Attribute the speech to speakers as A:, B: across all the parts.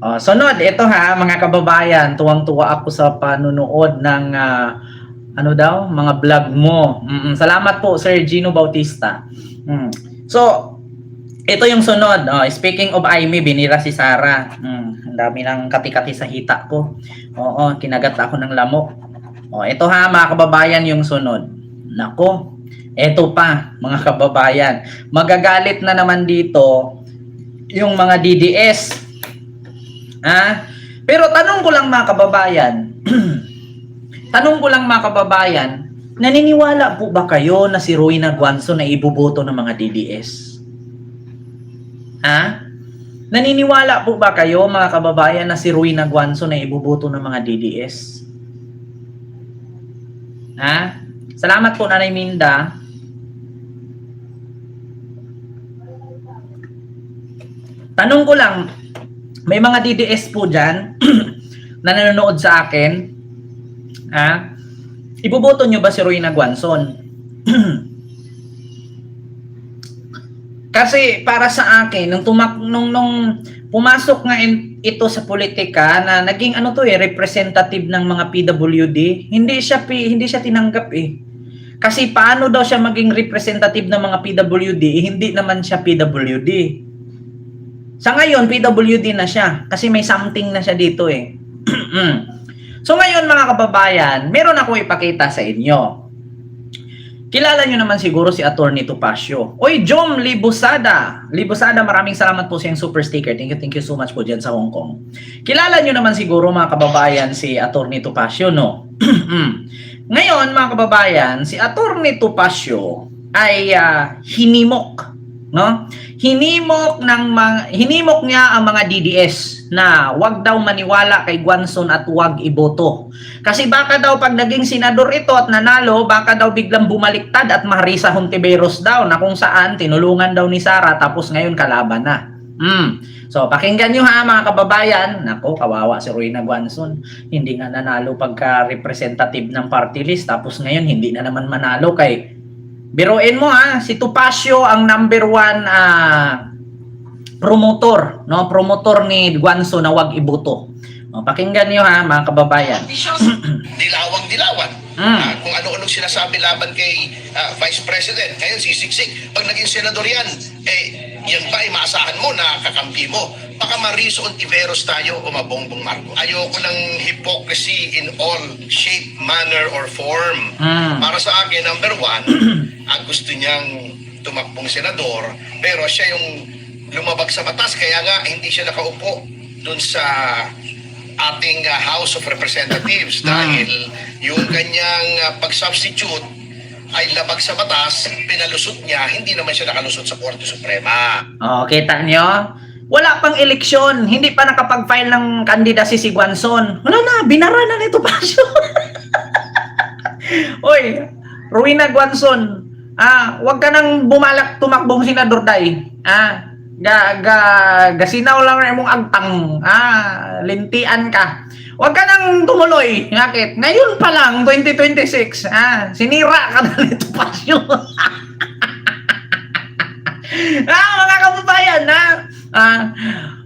A: Sunod, ito ha, mga kababayan, tuwang-tuwa ako sa panunood ng ano daw, mga vlog mo. Salamat po, Sir Gino Bautista. So, ito yung sunod. Speaking of Aimee, binira si Sarah. Ang dami ng kati-kati sa hita ko. Oo, kinagat ako ng lamok. Ito ha, mga kababayan, yung sunod. Nako, ito pa, mga kababayan. Magagalit na naman dito yung mga DDS. Pero tanong ko lang mga kababayan, naniniwala po ba kayo na si Rowena Guanzon na iboboto ng mga DDS? Naniniwala po ba kayo mga kababayan na si Rowena Guanzon na iboboto ng mga DDS? Salamat po, Nanay Minda. Tanong ko lang, may mga DDS po dyan na nanonood sa akin. Iboboto nyo ba si Rowena Guanzon? Kasi para sa akin, nung pumasok nga ito sa politika na naging representative ng mga PWD, hindi siya tinanggap Kasi paano daw siya maging representative ng mga PWD, hindi naman siya PWD. Sa ngayon, PWD na siya kasi may something na siya dito So ngayon mga kababayan, meron ako ipakita sa inyo. Kilala nyo naman siguro si Attorney Topacio. Oy, Jom Libusada. Libusada, maraming salamat po sa iyong super sticker. Thank you so much po dyan sa Hong Kong. Kilala nyo naman siguro mga kababayan si Attorney Topacio, no? Ngayon mga kababayan, si Attorney Topacio ay hinimok, no? Hinimok niya ang mga DDS na wag daw maniwala kay Guanzon at wag iboto. Kasi baka daw pag naging senador ito at nanalo, baka daw biglang bumaliktad at Marisa Hontiveros daw na kung saan tinulungan daw ni Sara tapos ngayon kalaban na. So pakinggan nyo ha mga kababayan. Nako, kawawa si Rowena Guanzon. Hindi nga nanalo pagka representative ng party list tapos ngayon hindi na naman manalo kay biruin mo si Topacio ang number 1 promotor, no? Promotor ni Guanzon na wag iboto. Pakinggan niyo ha, mga kababayan.
B: Dilawang-dilawan. Kung ano-anong sinasabi laban kay Vice President. Ngayon, sisiksik. Pag naging senador yan, yan ba ay maasahan mo na kakampi mo? Baka Marisa Hontiveros tayo o Mabongbong Marcos. Ayoko ng hypocrisy in all shape, manner, or form. Para sa akin, number 1, gusto niyang tumakbong senador, pero siya yung lumabag sa batas, kaya nga hindi siya nakaupo dun sa ating House of Representatives dahil yung kanyang pag-substitute ay labag sa batas, pinalusot niya, hindi naman siya nakalusot sa Korte Suprema.
A: Kita nyo? Wala pang eleksyon, hindi pa nakapag-file ng candidacy si Guanzon. Wala na, binara na nito Topacio. Oy, Rowena Guanzon, wag ka nang bumalak tumakbong senador day. Gasinaw lang na mong agtang, lintian ka. Huwag ka nang tumuloy. Ngakit? Ngayon pa lang, 2026, sinira ka na nito Topacio. Mga kababayan,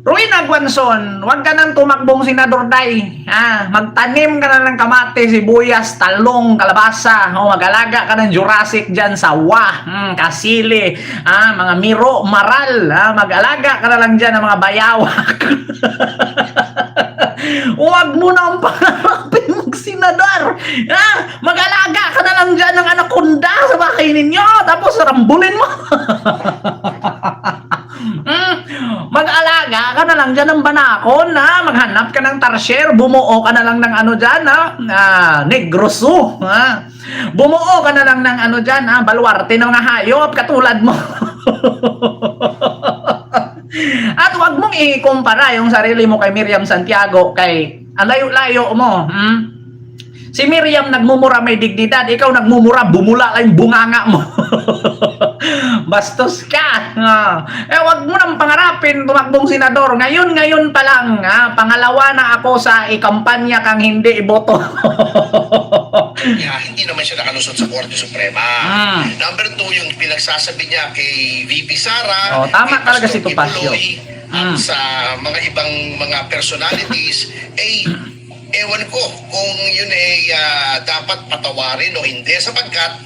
A: Rowena Guanzon, huwag ka nang tumakbong senador day. Magtanim ka na ng kamate, sibuyas, talong, kalabasa. Mag-alaga ka ng Jurassic dyan sa kasili, mga miro, maral. Mag-alaga ka na lang dyan ng mga bayawak. Huwag mo na ang pangarapin mag-senador. Mag-alaga ka na lang dyan ng anaconda sa bahay ninyo. Tapos rambulin mo. Mag-alaga ka na lang dyan ng banakon, maghanap ka ng tarsier, bumuo ka na lang ng dyan, negroso, bumuo ka na lang ng dyan, baluarte ng mga hayop katulad mo. At wag mong ikumpara yung sarili mo kay Miriam Santiago, kay ang layo-layo mo. Si Miriam nagmumura may dignidad, ikaw nagmumura, bumula lang yung bunganga mo. Bastos ka. Wag mo nang pangarapin tumakbong senador. Ngayon pa lang, pangalawa na ako sa ikampanya kang hindi iboto.
B: Hindi naman siya nakalusot sa Korte Suprema. Number 2, yung pinagsasabi niya kay VP Sara,
A: tama
B: kay
A: talaga
B: Pastor
A: si Topacio.
B: Kibuloy, at sa mga ibang mga personalities, ewan ko kung yun dapat patawarin o hindi, sapagkat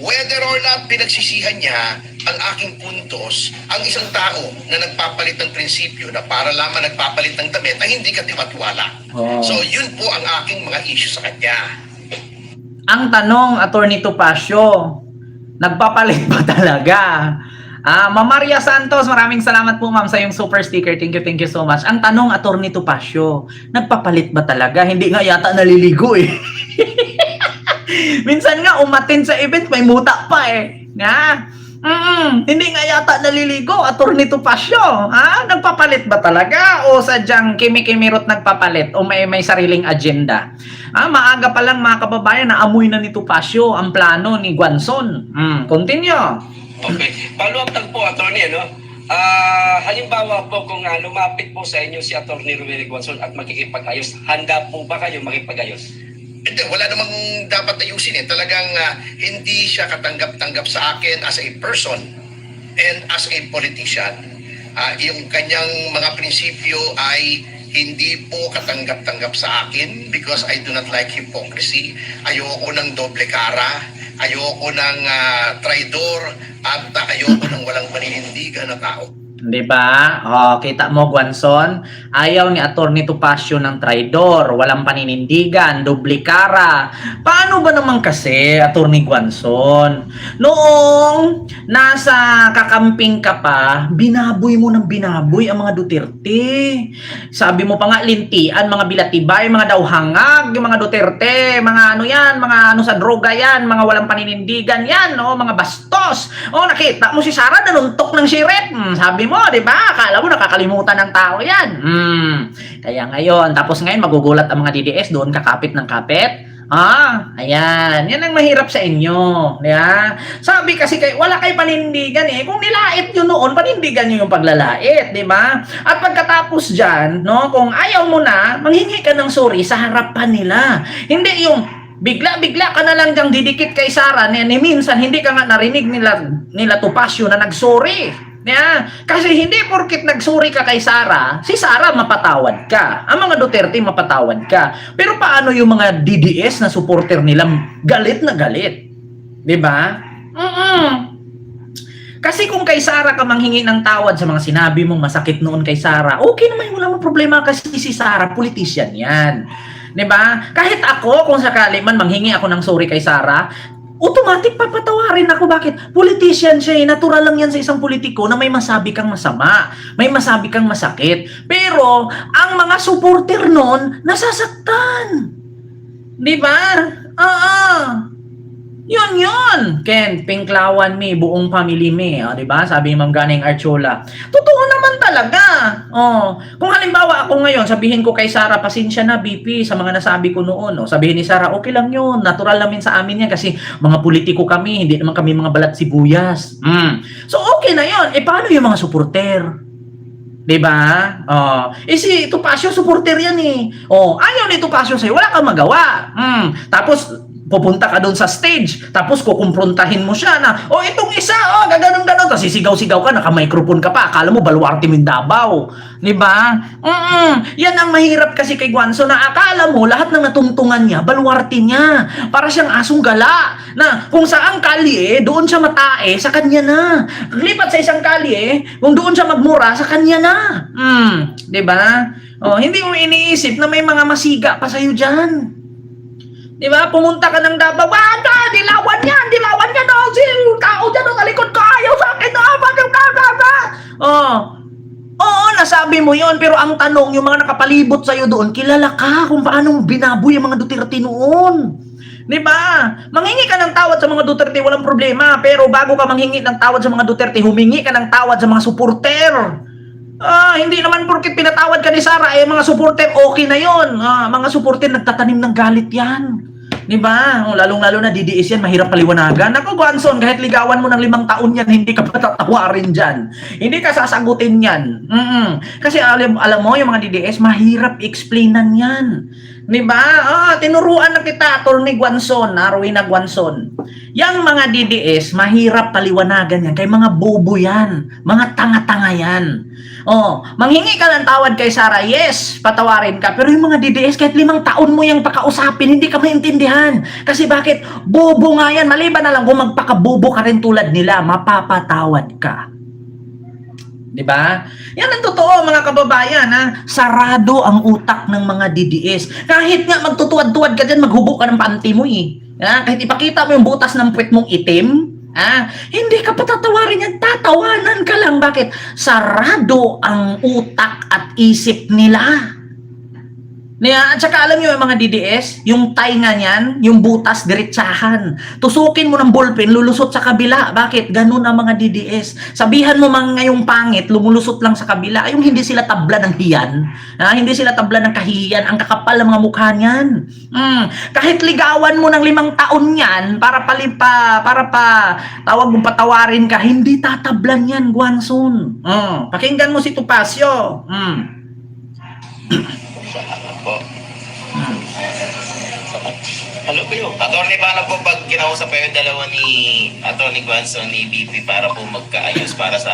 B: whether or not pinagsisihan niya ang aking puntos, ang isang tao na nagpapalit ng prinsipyo na para lamang nagpapalit ng damit ay hindi ka tiwala. So yun po ang aking mga issue sa kanya.
A: Ang tanong, Attorney Topacio, nagpapalit ba talaga? Ma'am Maria Santos, maraming salamat po ma'am sa yung super sticker. Thank you so much. Ang tanong, Attorney Topacio, nagpapalit ba talaga? Hindi nga yata naliligo eh. Minsan nga umatin sa event, may muta pa eh. Hindi nga yata naliligo, Attorney Topacio. Nagpapalit ba talaga? O sadyang kimi-kimirot nagpapalit? O may sariling agenda? Maaga pa lang mga kababayan, naamoy na ni Topacio ang plano ni Guanzon. Continue.
C: Okay. Follow-up lang po, attorney, halimbawa po kung lumapit po sa inyo si Attorney Ruel Guanzon at makikipag-ayos, handa po ba kayo makipag-ayos?
B: Hindi, wala namang dapat ayusin. Talagang hindi siya katanggap-tanggap sa akin as a person and as a politician. Yung kanyang mga prinsipyo ay hindi po katanggap-tanggap sa akin because I do not like hypocrisy. Ayoko ng doble cara, ayoko ng traidor, at ayoko ng walang paninindigan na tao.
A: Di ba? Kita mo, Guanzon, ayaw ni Attorney Topacio ng traidor, walang paninindigan, duplikara. Paano ba naman kasi, Attorney Guanzon? Noong nasa kakamping ka pa, binaboy mo ng binaboy ang mga Duterte. Sabi mo pa nga, lintian, mga bilatibay, mga dawhangag, yung mga Duterte, mga mga sa droga yan, mga walang paninindigan yan, mga bastos. Nakita mo si Sara, nanuntok ng siret. Sabi mo, di ba? Akala mo nakakalimutan ng tao yan. Kaya ngayon, tapos ngayon magugulat ang mga DDS doon kakapit ng kapit. Ayan. Yan ang mahirap sa inyo. Yeah? Sabi kasi wala kay panindigan eh. Kung nilait nyo noon, panindigan nyo yung paglalait, di ba? At pagkatapos dyan, kung ayaw mo na, manghingi ka ng sorry sa harapan nila. Hindi yung bigla-bigla ka na lang diyang didikit kay Sara, ni minsan hindi ka nga narinig nila Topacio na nagsorry. Kasi hindi porkit nagsuri ka kay Sara, si Sara mapatawad ka. Ang mga Duterte mapatawad ka. Pero paano yung mga DDS na supporter nila galit na galit? 'Di ba? Kasi kung kay Sara ka manghingi ng tawad sa mga sinabi mong masakit noon kay Sara, okay naman, wala mong problema kasi si Sara, politician 'yan. 'Di ba? Kahit ako kung sakali man manghingi ako ng sorry kay Sara, automatic papatawarin ako. Bakit? Politician siya eh. Natural lang yan sa isang politiko na may masabi kang masama. May masabi kang masakit. Pero, ang mga supporter nun, nasasaktan. Di ba? Yun. Ken, Pinklawan me, buong family me. Di ba? Sabi ni Ma'am Ganing Archola. Totoo naman talaga. Kung halimbawa ako ngayon, sabihin ko kay Sara, pasensya na, BP, sa mga nasabi ko noon. Sabihin ni Sara, okay lang yun. Natural namin sa amin yan kasi mga politiko kami, hindi naman kami mga balat sibuyas. So, okay na yun. Paano yung mga supporter? Diba? Si Topacio, supporter yan eh. Ayaw ni Topacio sa'yo, wala kang magawa. Tapos, pupunta ka doon sa stage, tapos kukumprontahin mo siya na, itong isa, gaganon-ganon, tapos sisigaw-sigaw ka, naka-microphone ka pa, akala mo baluarte Mindabaw. Diba? Yan ang mahirap kasi kay Guanzon, na akala mo, lahat ng natungtungan niya, baluarte niya. Para siyang asong gala, na kung saang kalye, doon siya matae, sa kanya na. Lipat sa isang kalye, kung doon siya magmura, sa kanya na. Diba? Hindi mo iniisip na may mga masiga pa sa'yo dyan. Diba? Pumunta ka ng Davao, dilawan yan, si tao dyan, talikod ko, ayaw sa akin, nasabi mo yon, pero ang tanong, yung mga nakapalibot sa'yo doon, kilala ka kung paano binaboy ang mga Duterte noon. Diba? Manghingi ka ng tawad sa mga Duterte, walang problema, pero bago ka manghingi ng tawad sa mga Duterte, humingi ka ng tawad sa mga supporter. Hindi naman porket pinatawad ka ni Sara, mga supporter, okay na yon. Mga supporter, nagtatanim ng galit yan. Di ba? Lalong-lalo na DDS yan, mahirap paliwanagan. Ako, Guanzon, kahit ligawan mo ng 5 taon yan, hindi ka patatawarin dyan. Hindi ka sasagutin yan. Kasi alam mo, yung mga DDS, mahirap explainan yan. Di ba? Tinuruan na kita, Atty. Guanzon, Rowena Guanzon. Yang mga DDS, mahirap paliwanagan yan. Kay mga bobo yan. Mga tanga-tanga yan. Manghingi ka ng tawad kay Sara, yes, patawarin ka. Pero yung mga DDS, kahit 5 taon mo yung pakausapin, hindi ka maintindihan. Kasi bakit? Bobo nga yan. Maliban na lang kung magpakabobo ka rin tulad nila, mapapatawad ka. Diba? Yan ang totoo, mga kababayan, ha? Sarado ang utak ng mga DDS. Kahit nga magtutuwad-tuwad ka dyan, maghubog ka ng panty mo, eh. Kahit ipakita mo yung butas ng puwet mong itim, hindi ka patatawarin yan, tatawanan ka lang. Bakit? Sarado ang utak at isip nila. At saka alam nyo yung mga DDS, yung tainga niyan, yung butas, diretsahan. Tusukin mo ng ballpen, lulusot sa kabila. Bakit? Ganun ang mga DDS. Sabihan mo mga ngayong pangit, lumulusot lang sa kabila. Yung hindi sila tabla ng hiyan, hindi sila tabla ng kahiyan, ang kakapal ng mga mukha niyan. Kahit ligawan mo ng 5 taon yan, para tawag mong patawarin ka, hindi tatablan yan, Guanzon. Pakinggan mo si Topacio.
D: Po. Hello po yun. Attorney, paano po pag kinausap po yung dalawa ni Attorney Guanzon ni BP para po magkaayos para sa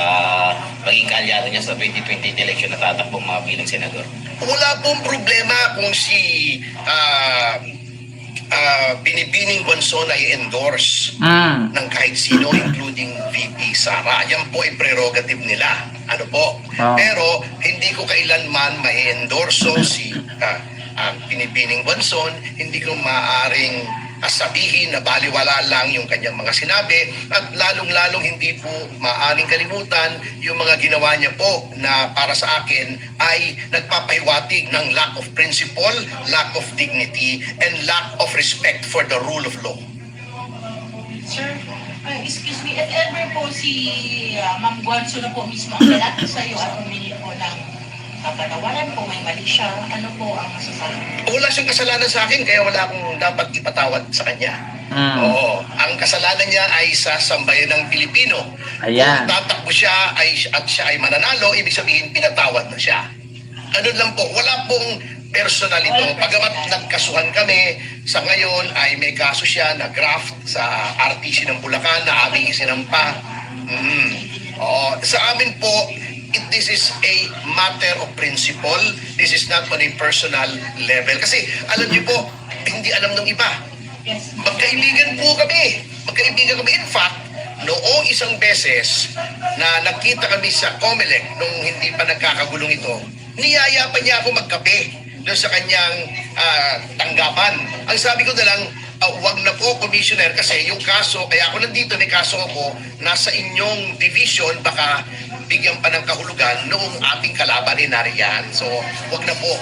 D: maging kaalyado niya sa 2020 election na tatakbong mga bilang senador?
B: Wala pong problema kung si Binibining Guanzon ay endorse ng kahit sino, including VP Sara. Yan po ay prerogative nila. Ano po? Pero hindi ko kailanman ma-endorso si Binibining Guanzon. Hindi ko maaaring sabihin na baliwala lang yung kanyang mga sinabi, at lalong-lalong hindi po maaaring kalimutan yung mga ginawa niya po na para sa akin ay nagpapahiwatig ng lack of principle, lack of dignity, and lack of respect for the rule of law.
E: Sir, excuse me, if ever po si Ma'am Guanzon na po mismo ang lalaki sa'yo at humingi po ng kapatawaran po, may mali siya, ano po ang masasabi?
B: Wala siyang kasalanan sa akin, kaya wala akong dapat ipatawad sa kanya. Oo, ang kasalanan niya ay sa sambayan ng Pilipino.
A: Ayan.
B: Kung tatakbo siya at siya ay mananalo, ibig sabihin pinatawad na siya. Ano lang po, wala pong personal ito. Pagamat nagkasuhan kami, sa ngayon ay may kaso siya na graft sa RTC ng Bulacan na aming isinampa. Sa amin po, this is a matter of principle. This is not on a personal level. Kasi alam niyo po, hindi alam ng iba. Magkaibigan po kami. In fact, noong isang beses na nagkita kami sa COMELEC nung hindi pa nagkakagulong ito, niyaya pa niya ako magkape doon sa kanyang tanggapan. Ang sabi ko na lang, wag na po, Commissioner, kasi yung kaso, kaya ako nandito, may kaso ako, nasa inyong division, baka bigyan pa ng kahulugan noong ating kalaban ni Narian. So, wag na po.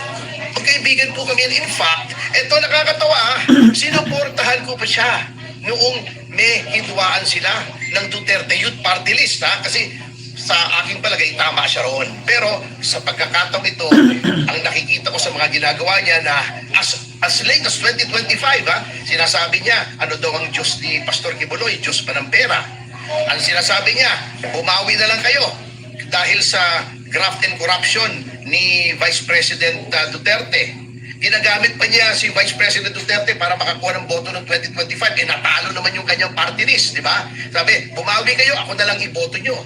B: Magkaibigan po kami. In fact, eto nakakatawa, sinuportahan ko pa siya noong may hidwaan sila ng Duterte Youth Party List, kasi sa aking palagay, tama siya roon. Pero sa pagkakataong ito, ang nakikita ko sa mga ginagawa niya na as late as 2025, sinasabi niya, ano daw ang Diyos ni Pastor Kibuloy? Diyos pa ng pera. Ang sinasabi niya, bumawi na lang kayo dahil sa graft and corruption ni Vice President Duterte. Ginagamit pa niya si Vice President Duterte para makakuha ng boto ng 2025. Natalo naman yung kanyang party list, di ba? Sabi, bumawi kayo, ako na lang iboto nyo.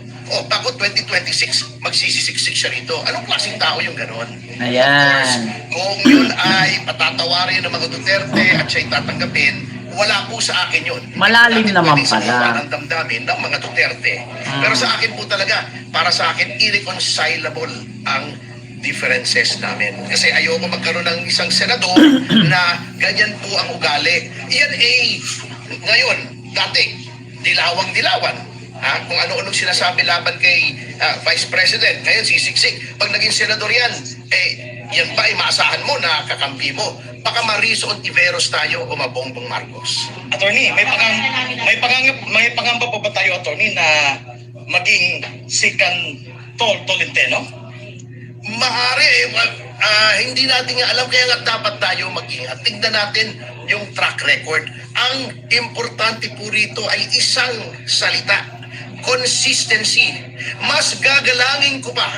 B: Bago 2026, magsisisiksik siya rito. Anong klaseng tao yung ganon?
A: Ayan.
B: Of course, kung yun ay patatawarin ng mga Duterte at siya'y tatanggapin, wala po sa akin yun.
A: Malalim naman
B: Ang
A: pala.
B: damdamin ng mga Duterte. Pero sa akin po talaga, para sa akin, irreconcilable ang differences namin. Kasi ayoko magkaroon ng isang senador na ganyan po ang ugali. Yan ngayon, dati, dilawang-dilawan. Kung ano-anong sinasabi laban kay Vice President. Ngayon, sisiksik. Pag naging senador yan, yan ba ay maasahan mo na kakampi mo? Baka Mariso Ontiveros tayo o Mabongbong Marcos.
F: Attorney, may pangamba po ba tayo, attorney, na maging second Tolentino?
B: Maaari, hindi natin nga alam, kaya nga dapat tayo mag-ingat. Tignan natin yung track record. Ang importante po rito ay isang salita, consistency. Mas gagalangin ko pa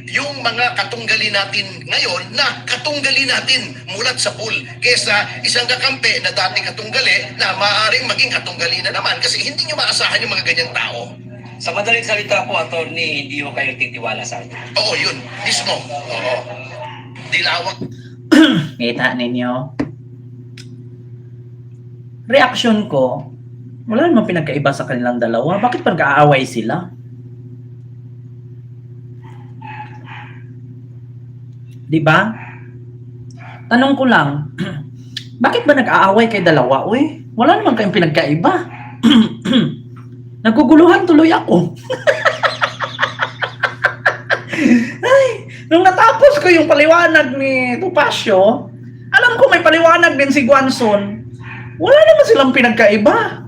B: yung mga katunggali natin ngayon na katunggali natin mulat sa pool kesa isang kakampi na dati katunggali na maaaring maging katunggali na naman kasi hindi nyo maasahan yung mga ganyang tao.
C: Sa madaling salita po, attorney, hindi ko kayo titiwala sa akin.
B: Oo, yun. Mismo. Oo. Dilawang.
A: Kita ninyo? Reaction ko, wala namang pinagkaiba sa kanilang dalawa. Bakit pag-aaway sila? Di ba? Tanong ko lang, bakit ba nag-aaway kay dalawa? Uy, wala naman kayong pinagkaiba. Naguguluhan tuloy ako. Ay, nung natapos ko yung paliwanag ni Topacio, alam ko may paliwanag din si Guanzon. Wala naman silang pinagkaiba.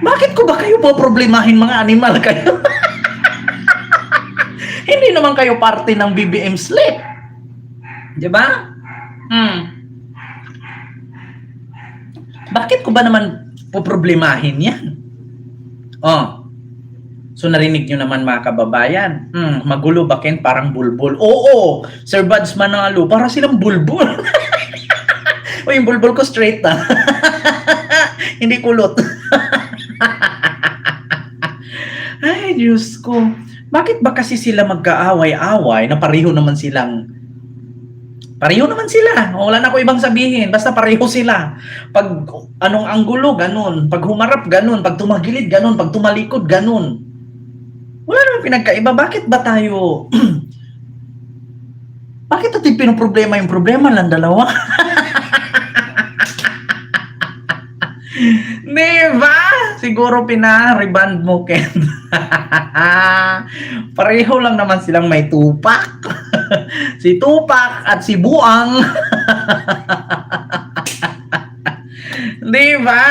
A: Bakit ko ba kayo poproblemahin, mga animal kayo? Hindi naman kayo parte ng BBM slip. Di ba? Bakit ko ba naman poproblemahin yan? Oh. So narinig nyo naman mga kababayan. Magulo ba Ken? Parang bulbul. Oo, Sir Buds Manalo, para silang bulbul. O yung bulbul ko straight na. Hindi kulot. Ay, Diyos ko. Bakit ba kasi sila magkaaway-away na pareho naman sila? Wala na ako ibang sabihin. Basta pareho sila. Pag anong anggulo, ganun. Pag humarap, ganun. Pag tumagilid, ganun. Pag tumalikod, ganun. Wala naman pinagkaiba. Bakit ba tayo... Bakit natin pinoproblema yung problema lang dalawa? Diba? Siguro pina-reband mo, Ken. Pareho lang naman silang may tupak. Si Tupak at si Buang. Diba?